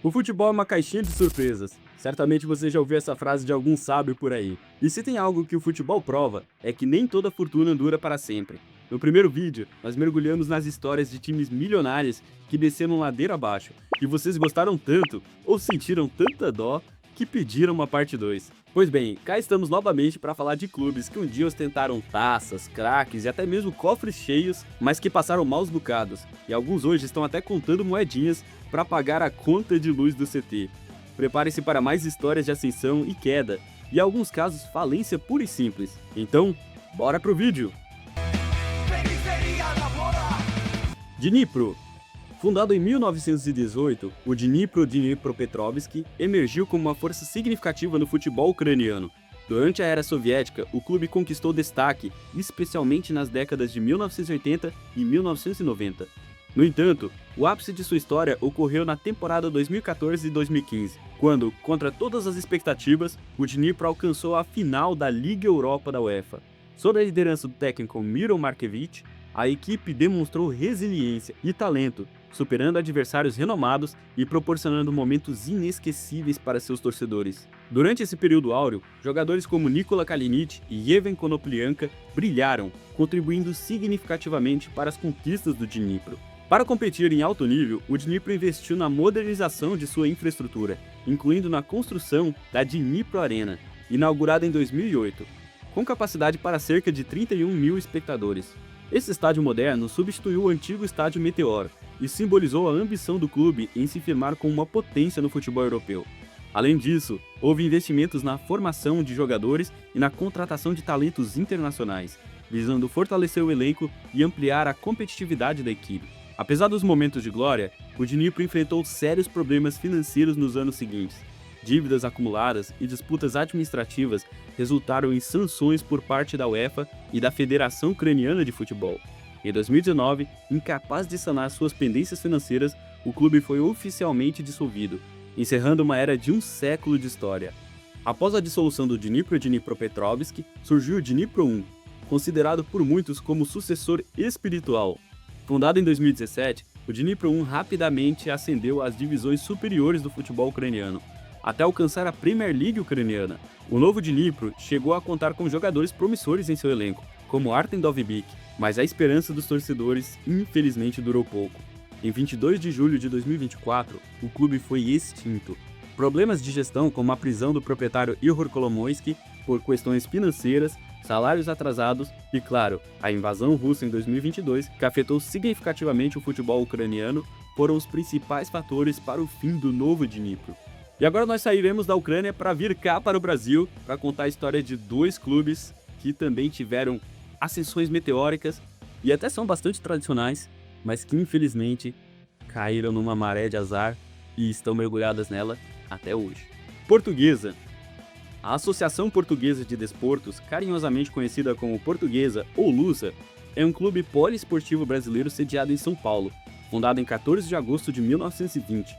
O futebol é uma caixinha de surpresas. Certamente você já ouviu essa frase de algum sábio por aí. E se tem algo que o futebol prova, é que nem toda fortuna dura para sempre. No primeiro vídeo, nós mergulhamos nas histórias de times milionários que desceram ladeira abaixo, e vocês gostaram tanto, ou sentiram tanta dó, que pediram uma parte 2. Pois bem, cá estamos novamente para falar de clubes que um dia ostentaram taças, craques e até mesmo cofres cheios, mas que passaram maus bocados, e alguns hoje estão até contando moedinhas para pagar a conta de luz do CT. Prepare-se para mais histórias de ascensão e queda, e em alguns casos falência pura e simples. Então, bora pro vídeo! Dnipro. Fundado em 1918, o Dnipropetrovsk emergiu como uma força significativa no futebol ucraniano. Durante a era soviética, o clube conquistou destaque, especialmente nas décadas de 1980 e 1990. No entanto, o ápice de sua história ocorreu na temporada 2014 e 2015, quando, contra todas as expectativas, o Dnipro alcançou a final da Liga Europa da UEFA. Sob a liderança do técnico Miro Markovic, a equipe demonstrou resiliência e talento, superando adversários renomados e proporcionando momentos inesquecíveis para seus torcedores. Durante esse período áureo, jogadores como Nikola Kalinic e Evan Konoplyanka brilharam, contribuindo significativamente para as conquistas do Dnipro. Para competir em alto nível, o Dnipro investiu na modernização de sua infraestrutura, incluindo na construção da Dnipro Arena, inaugurada em 2008, com capacidade para cerca de 31 mil espectadores. Esse estádio moderno substituiu o antigo estádio Meteor e simbolizou a ambição do clube em se firmar como uma potência no futebol europeu. Além disso, houve investimentos na formação de jogadores e na contratação de talentos internacionais, visando fortalecer o elenco e ampliar a competitividade da equipe. Apesar dos momentos de glória, o Dnipro enfrentou sérios problemas financeiros nos anos seguintes. Dívidas acumuladas e disputas administrativas resultaram em sanções por parte da UEFA e da Federação Ucraniana de Futebol. Em 2019, incapaz de sanar suas pendências financeiras, o clube foi oficialmente dissolvido, encerrando uma era de um século de história. Após a dissolução do Dnipropetrovsk, surgiu o Dnipro 1, considerado por muitos como sucessor espiritual. Fundado em 2017, o Dnipro 1 rapidamente ascendeu às divisões superiores do futebol ucraniano, até alcançar a Premier League ucraniana. O novo Dnipro chegou a contar com jogadores promissores em seu elenco, como Artem Dovbyk, mas a esperança dos torcedores infelizmente durou pouco. Em 22 de julho de 2024, o clube foi extinto. Problemas de gestão, como a prisão do proprietário Ihor Kolomoisky por questões financeiras, salários atrasados e, claro, a invasão russa em 2022, que afetou significativamente o futebol ucraniano, foram os principais fatores para o fim do novo Dnipro. E agora nós sairemos da Ucrânia para vir cá para o Brasil para contar a história de dois clubes que também tiveram ascensões meteóricas e até são bastante tradicionais, mas que infelizmente caíram numa maré de azar e estão mergulhadas nela até hoje. Portuguesa. A Associação Portuguesa de Desportos, carinhosamente conhecida como Portuguesa ou Lusa, é um clube poliesportivo brasileiro sediado em São Paulo, fundado em 14 de agosto de 1920.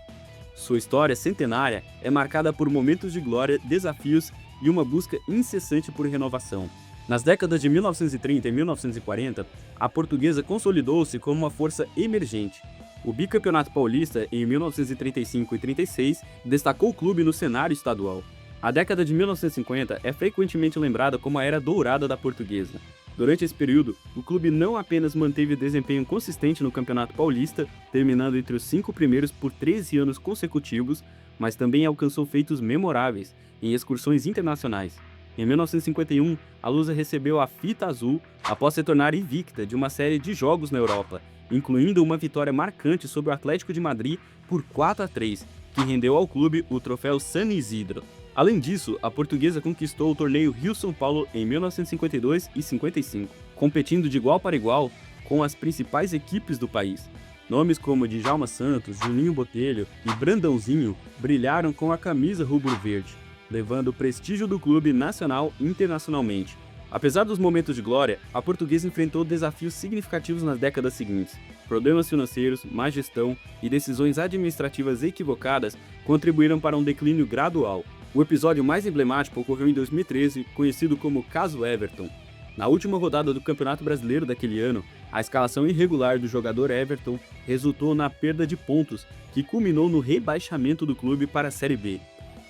Sua história centenária é marcada por momentos de glória, desafios e uma busca incessante por renovação. Nas décadas de 1930 e 1940, a Portuguesa consolidou-se como uma força emergente. O bicampeonato paulista, em 1935 e 36, destacou o clube no cenário estadual. A década de 1950 é frequentemente lembrada como a era dourada da Portuguesa. Durante esse período, o clube não apenas manteve desempenho consistente no Campeonato Paulista, terminando entre os 5 primeiros por 13 anos consecutivos, mas também alcançou feitos memoráveis em excursões internacionais. Em 1951, a Lusa recebeu a Fita Azul após se tornar invicta de uma série de jogos na Europa, incluindo uma vitória marcante sobre o Atlético de Madrid por 4-3, que rendeu ao clube o troféu San Isidro. Além disso, a Portuguesa conquistou o torneio Rio-São Paulo em 1952 e 55, competindo de igual para igual com as principais equipes do país. Nomes como Djalma Santos, Juninho Botelho e Brandãozinho brilharam com a camisa rubro-verde, levando o prestígio do clube nacional e internacionalmente. Apesar dos momentos de glória, a Portuguesa enfrentou desafios significativos nas décadas seguintes. Problemas financeiros, má gestão e decisões administrativas equivocadas contribuíram para um declínio gradual. O episódio mais emblemático ocorreu em 2013, conhecido como Caso Everton. Na última rodada do Campeonato Brasileiro daquele ano, a escalação irregular do jogador Everton resultou na perda de pontos, que culminou no rebaixamento do clube para a Série B.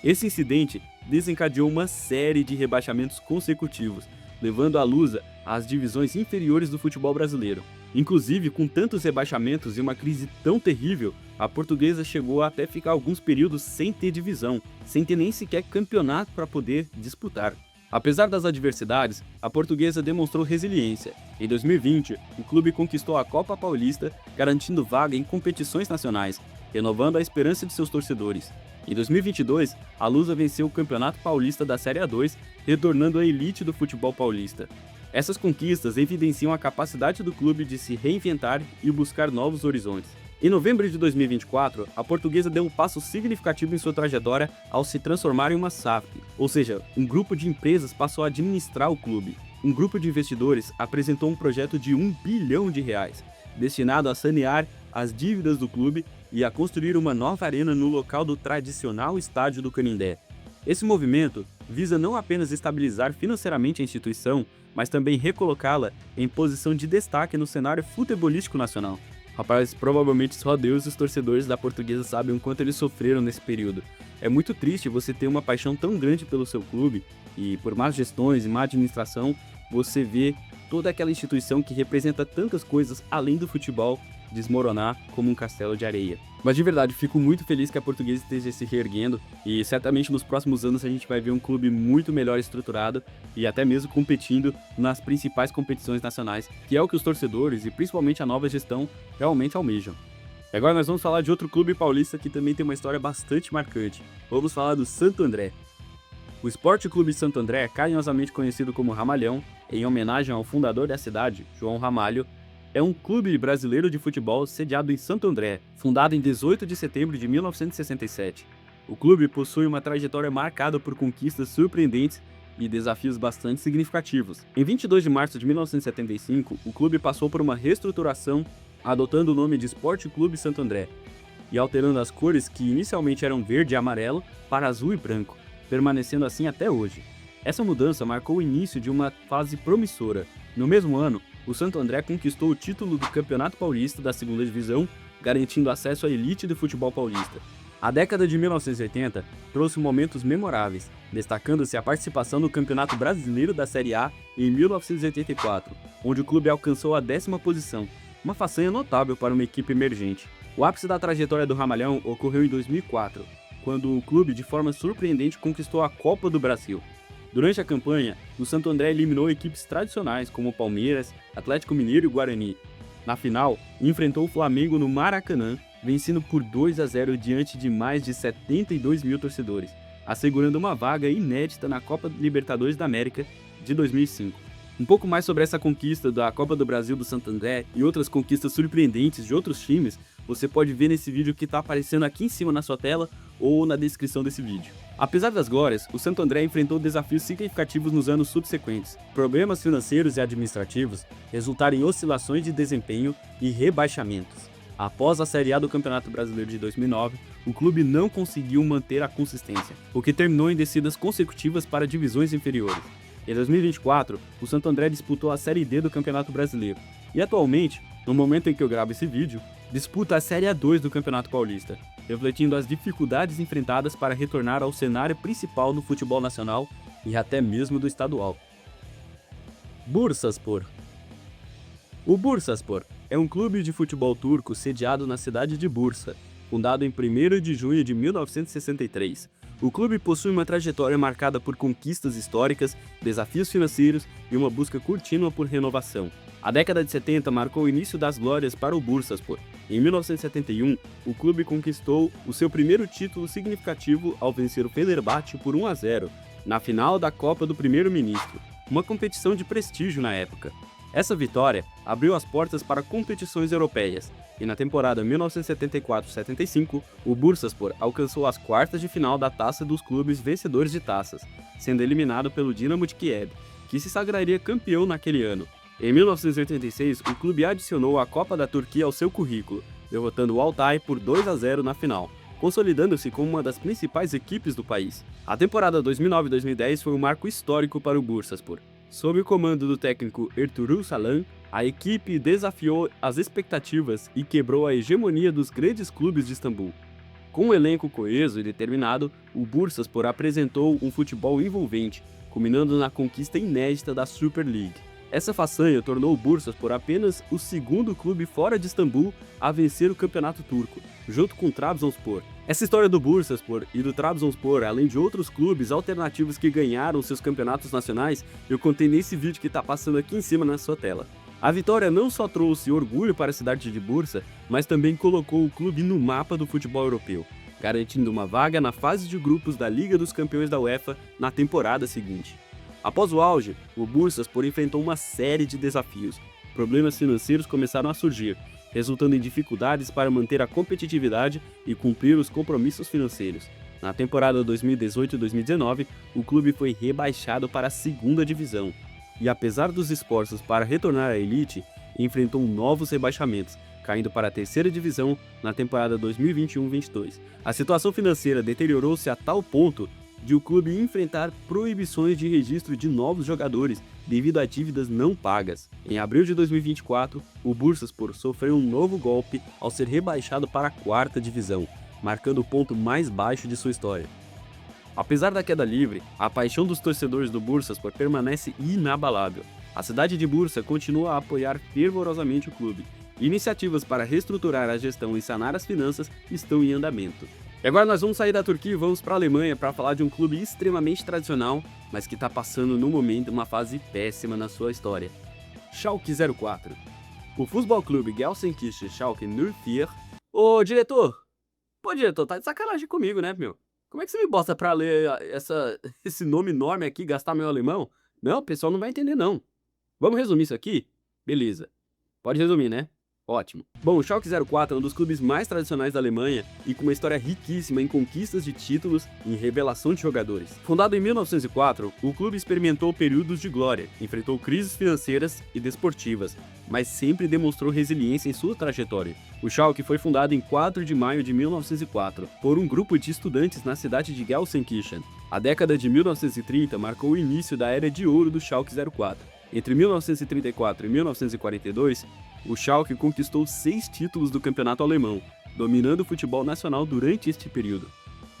Esse incidente desencadeou uma série de rebaixamentos consecutivos, levando a Lusa às divisões inferiores do futebol brasileiro. Inclusive, com tantos rebaixamentos e uma crise tão terrível, a Portuguesa chegou a até ficar alguns períodos sem ter divisão, sem ter nem sequer campeonato para poder disputar. Apesar das adversidades, a Portuguesa demonstrou resiliência. Em 2020, o clube conquistou a Copa Paulista, garantindo vaga em competições nacionais, renovando a esperança de seus torcedores. Em 2022, a Lusa venceu o Campeonato Paulista da Série A2, retornando à elite do futebol paulista. Essas conquistas evidenciam a capacidade do clube de se reinventar e buscar novos horizontes. Em novembro de 2024, a Portuguesa deu um passo significativo em sua trajetória ao se transformar em uma SAF, ou seja, um grupo de empresas passou a administrar o clube. Um grupo de investidores apresentou um projeto de R$1 bilhão, destinado a sanear as dívidas do clube e a construir uma nova arena no local do tradicional estádio do Canindé. Esse movimento visa não apenas estabilizar financeiramente a instituição, mas também recolocá-la em posição de destaque no cenário futebolístico nacional. Rapaz, provavelmente só Deus e os torcedores da Portuguesa sabem o quanto eles sofreram nesse período. É muito triste você ter uma paixão tão grande pelo seu clube e por más gestões e má administração, você vê toda aquela instituição que representa tantas coisas além do futebol desmoronar como um castelo de areia. Mas de verdade, fico muito feliz que a Portuguesa esteja se reerguendo e certamente nos próximos anos a gente vai ver um clube muito melhor estruturado e até mesmo competindo nas principais competições nacionais, que é o que os torcedores e principalmente a nova gestão realmente almejam. Agora nós vamos falar de outro clube paulista que também tem uma história bastante marcante. Vamos falar do Santo André. O Esporte Clube Santo André, carinhosamente conhecido como Ramalhão, em homenagem ao fundador da cidade, João Ramalho, é um clube brasileiro de futebol sediado em Santo André, fundado em 18 de setembro de 1967. O clube possui uma trajetória marcada por conquistas surpreendentes e desafios bastante significativos. Em 22 de março de 1975, o clube passou por uma reestruturação, adotando o nome de Esporte Clube Santo André, e alterando as cores que inicialmente eram verde e amarelo para azul e branco, permanecendo assim até hoje. Essa mudança marcou o início de uma fase promissora. No mesmo ano, o Santo André conquistou o título do Campeonato Paulista da Segunda Divisão, garantindo acesso à elite do futebol paulista. A década de 1980 trouxe momentos memoráveis, destacando-se a participação no Campeonato Brasileiro da Série A em 1984, onde o clube alcançou a 10ª posição, uma façanha notável para uma equipe emergente. O ápice da trajetória do Ramalhão ocorreu em 2004, quando o clube, de forma surpreendente, conquistou a Copa do Brasil. Durante a campanha, o Santo André eliminou equipes tradicionais como Palmeiras, Atlético Mineiro e Guarani. Na final, enfrentou o Flamengo no Maracanã, vencendo por 2-0 diante de mais de 72 mil torcedores, assegurando uma vaga inédita na Copa Libertadores da América de 2005. Um pouco mais sobre essa conquista da Copa do Brasil do Santo André e outras conquistas surpreendentes de outros times, você pode ver nesse vídeo que está aparecendo aqui em cima na sua tela ou na descrição desse vídeo. Apesar das glórias, o Santo André enfrentou desafios significativos nos anos subsequentes. Problemas financeiros e administrativos resultaram em oscilações de desempenho e rebaixamentos. Após a Série A do Campeonato Brasileiro de 2009, o clube não conseguiu manter a consistência, o que terminou em descidas consecutivas para divisões inferiores. Em 2024, o Santo André disputou a Série D do Campeonato Brasileiro e atualmente, no momento em que eu gravo esse vídeo, disputa a Série A2 do Campeonato Paulista, refletindo as dificuldades enfrentadas para retornar ao cenário principal no futebol nacional e até mesmo do estadual. Bursaspor. O Bursaspor é um clube de futebol turco sediado na cidade de Bursa, fundado em 1º de junho de 1963. O clube possui uma trajetória marcada por conquistas históricas, desafios financeiros e uma busca contínua por renovação. A década de 70 marcou o início das glórias para o Bursaspor. Em 1971, o clube conquistou o seu primeiro título significativo ao vencer o Fenerbahçe por 1-0, na final da Copa do Primeiro-Ministro, uma competição de prestígio na época. Essa vitória abriu as portas para competições europeias, e na temporada 1974-75, o Bursaspor alcançou as quartas de final da Taça dos Clubes Vencedores de Taças, sendo eliminado pelo Dinamo de Kiev, que se sagraria campeão naquele ano. Em 1986, o clube adicionou a Copa da Turquia ao seu currículo, derrotando o Altay por 2-0 na final, consolidando-se como uma das principais equipes do país. A temporada 2009-2010 foi um marco histórico para o Bursaspor. Sob o comando do técnico Ertuğrul Sağlam, a equipe desafiou as expectativas e quebrou a hegemonia dos grandes clubes de Istambul. Com um elenco coeso e determinado, o Bursaspor apresentou um futebol envolvente, culminando na conquista inédita da Super League. Essa façanha tornou o Bursaspor apenas o segundo clube fora de Istambul a vencer o campeonato turco, junto com o Trabzonspor. Essa história do Bursaspor e do Trabzonspor, além de outros clubes alternativos que ganharam seus campeonatos nacionais, eu contei nesse vídeo que está passando aqui em cima na sua tela. A vitória não só trouxe orgulho para a cidade de Bursa, mas também colocou o clube no mapa do futebol europeu, garantindo uma vaga na fase de grupos da Liga dos Campeões da UEFA na temporada seguinte. Após o auge, o Bursaspor enfrentou uma série de desafios. Problemas financeiros começaram a surgir, resultando em dificuldades para manter a competitividade e cumprir os compromissos financeiros. Na temporada 2018-2019, o clube foi rebaixado para a segunda divisão. E apesar dos esforços para retornar à elite, enfrentou novos rebaixamentos, caindo para a terceira divisão na temporada 2021-22. A situação financeira deteriorou-se a tal ponto de o clube enfrentar proibições de registro de novos jogadores devido a dívidas não pagas. Em abril de 2024, o Bursaspor sofreu um novo golpe ao ser rebaixado para a quarta divisão, marcando o ponto mais baixo de sua história. Apesar da queda livre, a paixão dos torcedores do Bursaspor permanece inabalável. A cidade de Bursa continua a apoiar fervorosamente o clube. Iniciativas para reestruturar a gestão e sanar as finanças estão em andamento. E agora nós vamos sair da Turquia e vamos para a Alemanha para falar de um clube extremamente tradicional, mas que está passando no momento uma fase péssima na sua história. Schalke 04. O Futebol Clube Gelsenkirchen Schalke 04... Ô diretor! Pô diretor, tá de sacanagem comigo, né, meu? Como é que você me bota pra ler esse nome enorme aqui, gastar meu alemão? Não, o pessoal não vai entender não. Vamos resumir isso aqui? Beleza. Pode resumir, né? Ótimo. Bom, o Schalke 04 é um dos clubes mais tradicionais da Alemanha e com uma história riquíssima em conquistas de títulos e em revelação de jogadores. Fundado em 1904, o clube experimentou períodos de glória, enfrentou crises financeiras e desportivas, mas sempre demonstrou resiliência em sua trajetória. O Schalke foi fundado em 4 de maio de 1904 por um grupo de estudantes na cidade de Gelsenkirchen. A década de 1930 marcou o início da era de ouro do Schalke 04. Entre 1934 e 1942, o Schalke conquistou 6 títulos do campeonato alemão, dominando o futebol nacional durante este período.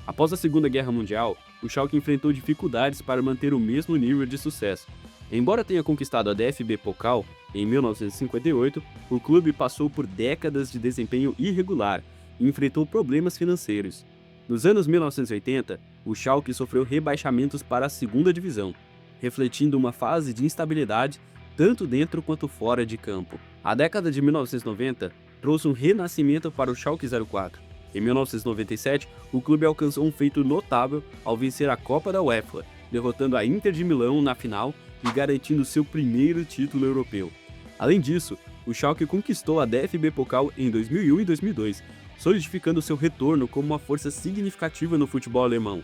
Após a Segunda Guerra Mundial, o Schalke enfrentou dificuldades para manter o mesmo nível de sucesso. Embora tenha conquistado a DFB Pokal em 1958, o clube passou por décadas de desempenho irregular e enfrentou problemas financeiros. Nos anos 1980, o Schalke sofreu rebaixamentos para a segunda divisão, refletindo uma fase de instabilidade tanto dentro quanto fora de campo. A década de 1990 trouxe um renascimento para o Schalke 04. Em 1997, o clube alcançou um feito notável ao vencer a Copa da UEFA, derrotando a Inter de Milão na final e garantindo seu primeiro título europeu. Além disso, o Schalke conquistou a DFB Pokal em 2001 e 2002, solidificando seu retorno como uma força significativa no futebol alemão.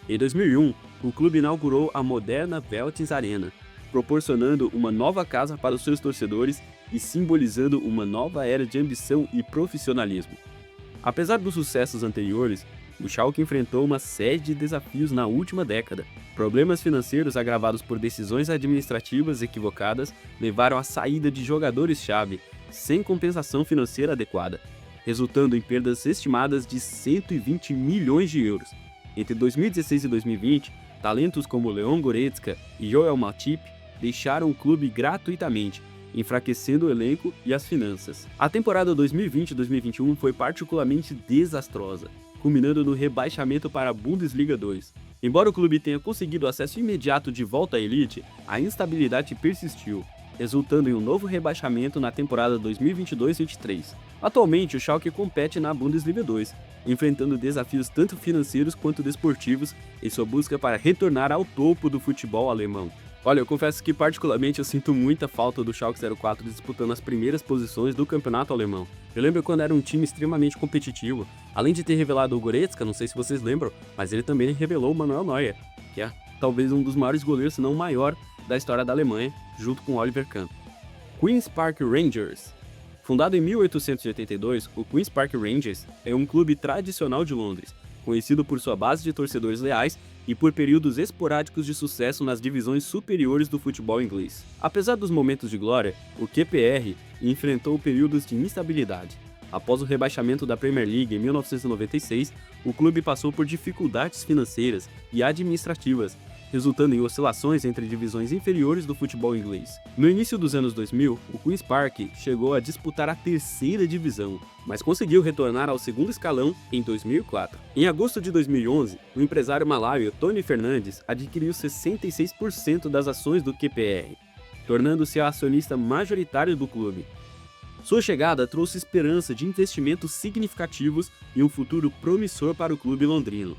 Em 2001, o clube inaugurou a moderna Veltins Arena, proporcionando uma nova casa para os seus torcedores e simbolizando uma nova era de ambição e profissionalismo. Apesar dos sucessos anteriores, o Schalke enfrentou uma série de desafios na última década. Problemas financeiros agravados por decisões administrativas equivocadas levaram à saída de jogadores-chave sem compensação financeira adequada, resultando em perdas estimadas de 120 milhões de euros. Entre 2016 e 2020, talentos como Leon Goretzka e Joel Matip deixaram o clube gratuitamente, enfraquecendo o elenco e as finanças. A temporada 2020-2021 foi particularmente desastrosa, culminando no rebaixamento para a Bundesliga 2. Embora o clube tenha conseguido acesso imediato de volta à elite, a instabilidade persistiu, resultando em um novo rebaixamento na temporada 2022-23. Atualmente, o Schalke compete na Bundesliga 2, enfrentando desafios tanto financeiros quanto desportivos em sua busca para retornar ao topo do futebol alemão. Olha, eu confesso que particularmente eu sinto muita falta do Schalke 04 disputando as primeiras posições do campeonato alemão. Eu lembro quando era um time extremamente competitivo, além de ter revelado o Goretzka, não sei se vocês lembram, mas ele também revelou o Manuel Neuer, que é talvez um dos maiores goleiros, se não o maior, da história da Alemanha, junto com Oliver Kahn. Queen's Park Rangers. Fundado em 1882, o Queen's Park Rangers é um clube tradicional de Londres, conhecido por sua base de torcedores leais e por períodos esporádicos de sucesso nas divisões superiores do futebol inglês. Apesar dos momentos de glória, o QPR enfrentou períodos de instabilidade. Após o rebaixamento da Premier League em 1996, o clube passou por dificuldades financeiras e administrativas, resultando em oscilações entre divisões inferiores do futebol inglês. No início dos anos 2000, o Queen's Park chegou a disputar a terceira divisão, mas conseguiu retornar ao segundo escalão em 2004. Em agosto de 2011, o empresário malaio Tony Fernandes adquiriu 66% das ações do QPR, tornando-se a acionista majoritário do clube. Sua chegada trouxe esperança de investimentos significativos e um futuro promissor para o clube londrino.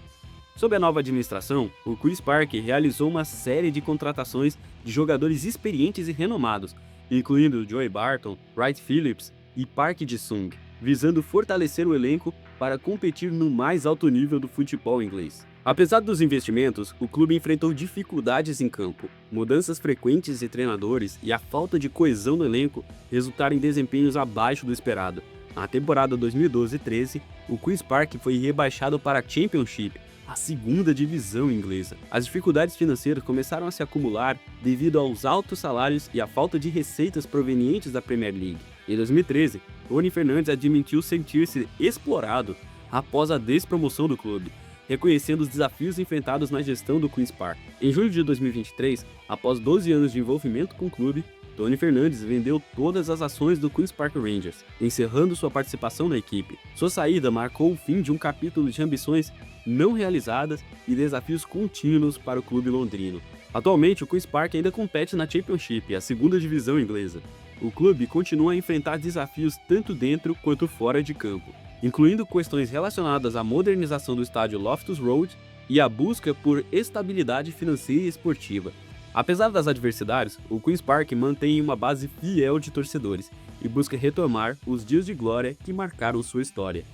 Sob a nova administração, o Queen's Park realizou uma série de contratações de jogadores experientes e renomados, incluindo Joey Barton, Wright Phillips e Park Ji-sung, visando fortalecer o elenco para competir no mais alto nível do futebol inglês. Apesar dos investimentos, o clube enfrentou dificuldades em campo. Mudanças frequentes de treinadores e a falta de coesão no elenco resultaram em desempenhos abaixo do esperado. Na temporada 2012-13, o Queen's Park foi rebaixado para a Championship, a segunda divisão inglesa. As dificuldades financeiras começaram a se acumular devido aos altos salários e à falta de receitas provenientes da Premier League. Em 2013, Tony Fernandes admitiu sentir-se explorado após a despromoção do clube, reconhecendo os desafios enfrentados na gestão do Queen's Park. Em julho de 2023, após 12 anos de envolvimento com o clube, Tony Fernandes vendeu todas as ações do Queen's Park Rangers, encerrando sua participação na equipe. Sua saída marcou o fim de um capítulo de ambições não realizadas e desafios contínuos para o clube londrino. Atualmente, o Queen's Park ainda compete na Championship, a segunda divisão inglesa. O clube continua a enfrentar desafios tanto dentro quanto fora de campo, incluindo questões relacionadas à modernização do estádio Loftus Road e à busca por estabilidade financeira e esportiva. Apesar das adversidades, o Queen's Park mantém uma base fiel de torcedores e busca retomar os dias de glória que marcaram sua história.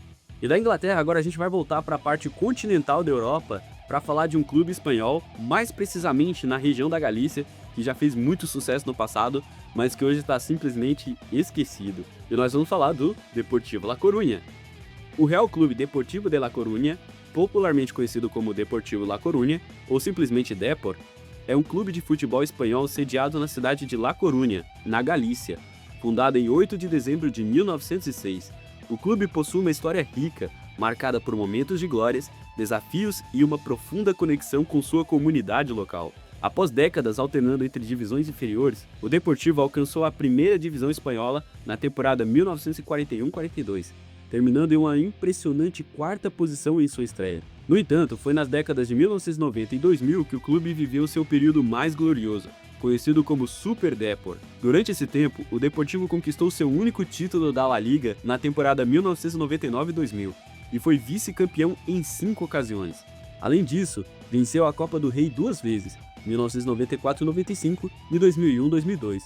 E da Inglaterra, agora a gente vai voltar para a parte continental da Europa para falar de um clube espanhol, mais precisamente na região da Galícia, que já fez muito sucesso no passado, mas que hoje está simplesmente esquecido. E nós vamos falar do Deportivo La Coruña. O Real Clube Deportivo de La Coruña, popularmente conhecido como Deportivo La Coruña, ou simplesmente Depor, é um clube de futebol espanhol sediado na cidade de La Coruña, na Galícia, fundado em 8 de dezembro de 1906. O clube possui uma história rica, marcada por momentos de glórias, desafios e uma profunda conexão com sua comunidade local. Após décadas alternando entre divisões inferiores, o Deportivo alcançou a primeira divisão espanhola na temporada 1941-42, terminando em uma impressionante quarta posição em sua estreia. No entanto, foi nas décadas de 1990 e 2000 que o clube viveu seu período mais glorioso, conhecido como Super Depor. Durante esse tempo, o Deportivo conquistou seu único título da La Liga na temporada 1999-2000 e foi vice-campeão em 5 ocasiões. Além disso, venceu a Copa do Rei 2 vezes, 1994-95 e 2001-2002,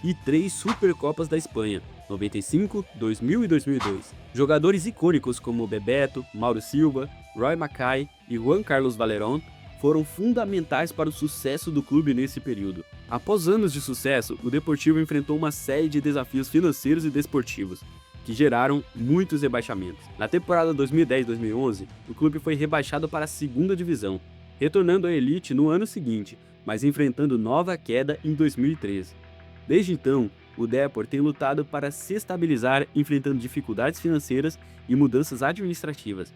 e 3 Supercopas da Espanha, 95, 2000 e 2002. Jogadores icônicos como Bebeto, Mauro Silva, Roy Mackay e Juan Carlos Valerón foram fundamentais para o sucesso do clube nesse período. Após anos de sucesso, o Deportivo enfrentou uma série de desafios financeiros e desportivos, que geraram muitos rebaixamentos. Na temporada 2010-2011, o clube foi rebaixado para a segunda divisão, retornando à elite no ano seguinte, mas enfrentando nova queda em 2013. Desde então, o Depor tem lutado para se estabilizar, enfrentando dificuldades financeiras e mudanças administrativas.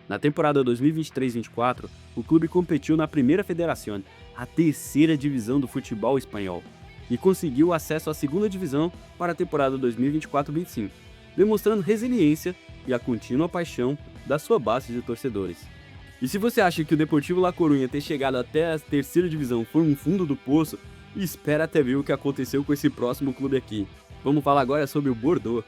Na temporada 2023-24, o clube competiu na Primeira Federación, a terceira divisão do futebol espanhol, e conseguiu acesso à segunda divisão para a temporada 2024-25, demonstrando resiliência e a contínua paixão da sua base de torcedores. E se você acha que o Deportivo La Coruña ter chegado até a terceira divisão foi um fundo do poço, espera até ver o que aconteceu com esse próximo clube aqui. Vamos falar agora sobre o Bordeaux.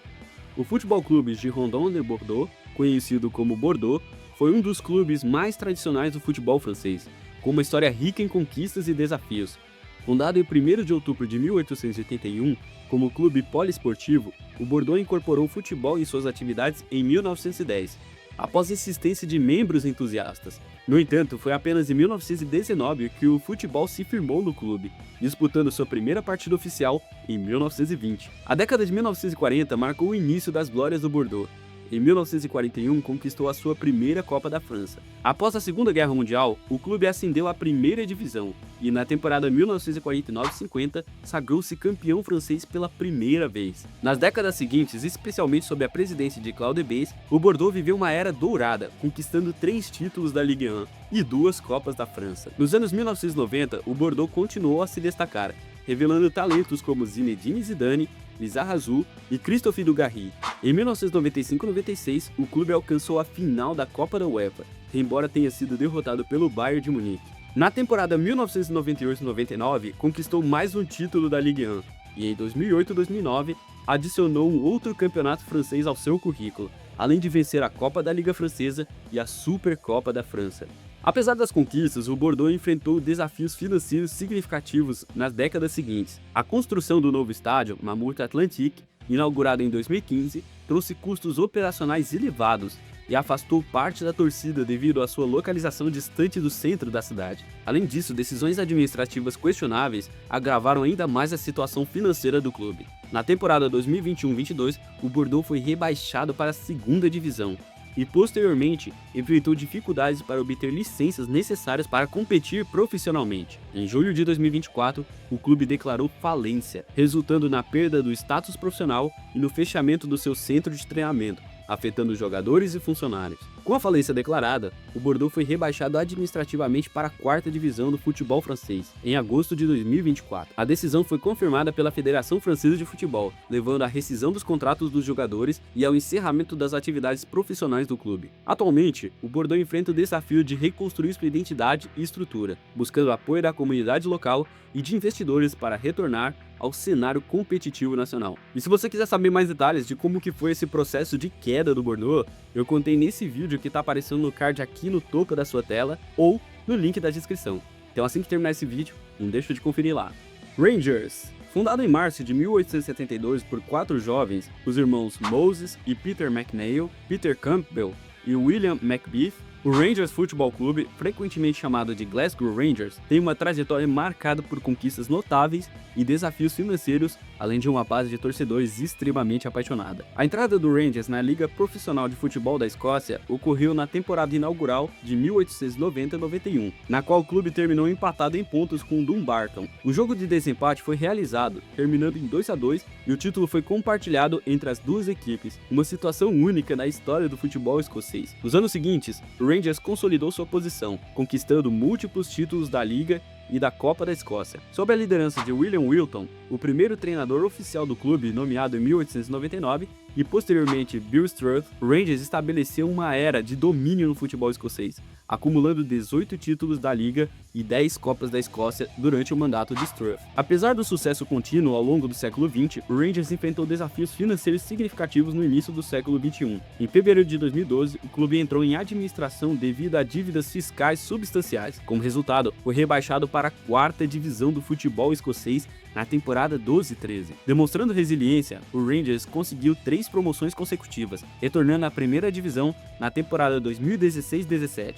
O Futebol Clube Girondins de Bordeaux, conhecido como Bordeaux, foi um dos clubes mais tradicionais do futebol francês, com uma história rica em conquistas e desafios. Fundado em 1º de outubro de 1881, como clube poliesportivo, o Bordeaux incorporou o futebol em suas atividades em 1910, após insistência de membros entusiastas. No entanto, foi apenas em 1919 que o futebol se firmou no clube, disputando sua primeira partida oficial em 1920. A década de 1940 marcou o início das glórias do Bordeaux. em 1941 conquistou a sua primeira Copa da França. Após a Segunda Guerra Mundial, o clube ascendeu à primeira divisão e na temporada 1949-50 sagrou-se campeão francês pela primeira vez. Nas décadas seguintes, especialmente sob a presidência de Claude Besse, o Bordeaux viveu uma era dourada, conquistando 3 títulos da Ligue 1 e 2 Copas da França. Nos anos 1990, o Bordeaux continuou a se destacar, revelando talentos como Zinedine Zidane, Lisa Razou e Christophe Dugarry. Em 1995-96, o clube alcançou a final da Copa da UEFA, embora tenha sido derrotado pelo Bayern de Munique. Na temporada 1998-99, conquistou mais um título da Ligue 1 e em 2008-2009 adicionou um outro campeonato francês ao seu currículo, além de vencer a Copa da Liga Francesa e a Supercopa da França. Apesar das conquistas, o Bordeaux enfrentou desafios financeiros significativos nas décadas seguintes. A construção do novo estádio, Mamouche Atlantique, inaugurado em 2015, trouxe custos operacionais elevados e afastou parte da torcida devido à sua localização distante do centro da cidade. Além disso, decisões administrativas questionáveis agravaram ainda mais a situação financeira do clube. Na temporada 2021-22, o Bordeaux foi rebaixado para a segunda divisão e posteriormente enfrentou dificuldades para obter licenças necessárias para competir profissionalmente. Em julho de 2024, o clube declarou falência, resultando na perda do status profissional e no fechamento do seu centro de treinamento, afetando jogadores e funcionários. Com a falência declarada, o Bordeaux foi rebaixado administrativamente para a 4ª divisão do futebol francês, em agosto de 2024. A decisão foi confirmada pela Federação Francesa de Futebol, levando à rescisão dos contratos dos jogadores e ao encerramento das atividades profissionais do clube. Atualmente, o Bordeaux enfrenta o desafio de reconstruir sua identidade e estrutura, buscando o apoio da comunidade local e de investidores para retornar ao cenário competitivo nacional. E se você quiser saber mais detalhes de como que foi esse processo de queda do Bordeaux, eu contei nesse vídeo que está aparecendo no card aqui no topo da sua tela ou no link da descrição. Então assim que terminar esse vídeo, não deixa de conferir lá. Rangers. Fundado em março de 1872 por 4 jovens, os irmãos Moses e Peter McNeill, Peter Campbell e William Macbeth, o Rangers Futebol Clube, frequentemente chamado de Glasgow Rangers, tem uma trajetória marcada por conquistas notáveis e desafios financeiros, além de uma base de torcedores extremamente apaixonada. A entrada do Rangers na Liga Profissional de Futebol da Escócia ocorreu na temporada inaugural de 1890-91, na qual o clube terminou empatado em pontos com o Dumbarton. O jogo de desempate foi realizado, terminando em 2-2, e o título foi compartilhado entre as duas equipes, uma situação única na história do futebol escocês. Nos anos seguintes, o Rangers consolidou sua posição, conquistando múltiplos títulos da Liga e da Copa da Escócia. Sob a liderança de William Wilton, o primeiro treinador oficial do clube, nomeado em 1899, e posteriormente Bill Struth, o Rangers estabeleceu uma era de domínio no futebol escocês, acumulando 18 títulos da Liga e 10 Copas da Escócia durante o mandato de Struth. Apesar do sucesso contínuo ao longo do século XX, o Rangers enfrentou desafios financeiros significativos no início do século XXI. Em fevereiro de 2012, o clube entrou em administração devido a dívidas fiscais substanciais. Como resultado, foi rebaixado para a 4ª divisão do futebol escocês na temporada 12-13. Demonstrando resiliência, o Rangers conseguiu 3 promoções consecutivas, retornando à primeira divisão na temporada 2016-17.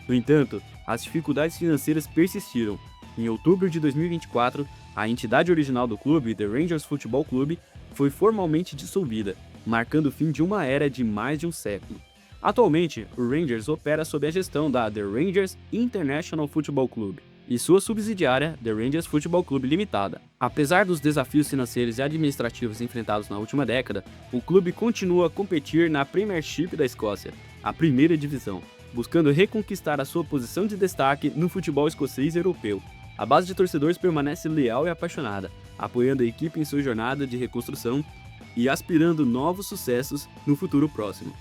No entanto, as dificuldades financeiras persistiram. Em outubro de 2024, a entidade original do clube, The Rangers Futebol Clube, foi formalmente dissolvida, marcando o fim de uma era de mais de um século. Atualmente, o Rangers opera sob a gestão da The Rangers International Football Club e sua subsidiária, The Rangers Futebol Clube Limitada. Apesar dos desafios financeiros e administrativos enfrentados na última década, o clube continua a competir na Premiership da Escócia, a primeira divisão, buscando reconquistar a sua posição de destaque no futebol escocês e europeu. A base de torcedores permanece leal e apaixonada, apoiando a equipe em sua jornada de reconstrução e aspirando novos sucessos no futuro próximo.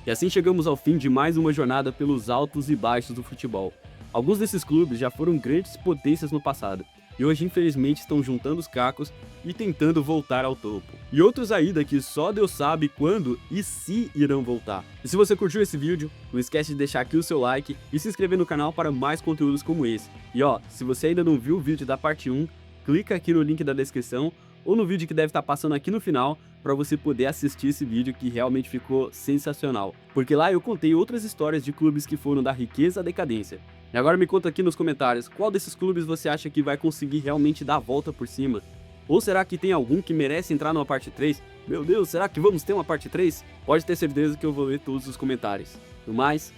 E assim chegamos ao fim de mais uma jornada pelos altos e baixos do futebol. Alguns desses clubes já foram grandes potências no passado, e hoje infelizmente estão juntando os cacos e tentando voltar ao topo. E outros ainda que só Deus sabe quando e se irão voltar. E se você curtiu esse vídeo, não esquece de deixar aqui o seu like e se inscrever no canal para mais conteúdos como esse. E ó, se você ainda não viu o vídeo da parte 1, clica aqui no link da descrição ou no vídeo que deve estar passando aqui no final para você poder assistir esse vídeo que realmente ficou sensacional. Porque lá eu contei outras histórias de clubes que foram da riqueza à decadência. E agora me conta aqui nos comentários, qual desses clubes você acha que vai conseguir realmente dar a volta por cima? Ou será que tem algum que merece entrar numa parte 3? Meu Deus, será que vamos ter uma parte 3? Pode ter certeza que eu vou ler todos os comentários. No mais,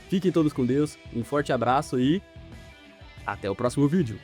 fiquem todos com Deus, um forte abraço e até o próximo vídeo.